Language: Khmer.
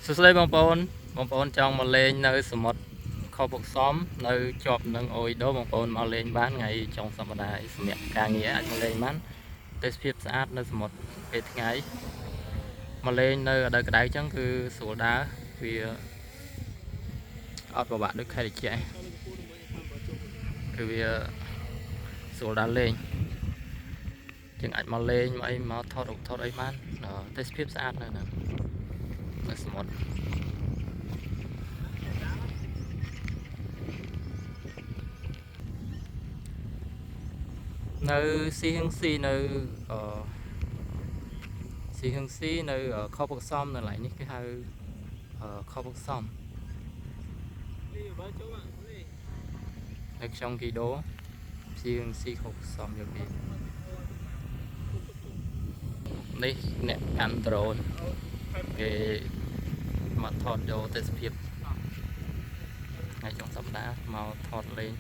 សួស្តីបងប្អូនចង់មកលេងនៅសមុទ្រខុសពុកសំនៅជាប់នឹងអូយដូបងប្អូនមកលេងបានថ្ងៃចុងសប្តាហ៍សម្រាប់ការងារអាចមកលេងបានទេសភាពស្អាតនៅសមុទ្រពេលថ្ងៃមកលេងនៅរដូវក្តៅចឹងគឺស្រួលដើរវាអត់ពិបាកដូចខេត្តត្រជាក់គឺវាស្រួលដើរលេងចឹងអាចមកលេងមកអីមកថតរូបថតអីបានទេសភាពស្អាតនៅហ្នឹងនៅសមុទ្រនៅស៊ីហឹងស៊ីនៅស៊ីហឹងស៊ីនៅខុសពុកសំនៅកន្លែងនេះគេហៅខុសពុកសំនៅក្នុងគីដូស៊ីហឹងស៊ីខុសពុកសំយកពីនេះអ្នកកាន់ដ្រូនគេមកថតយកទេសភាពថ្ងៃចុងសប្តាហ៍មកថតលេង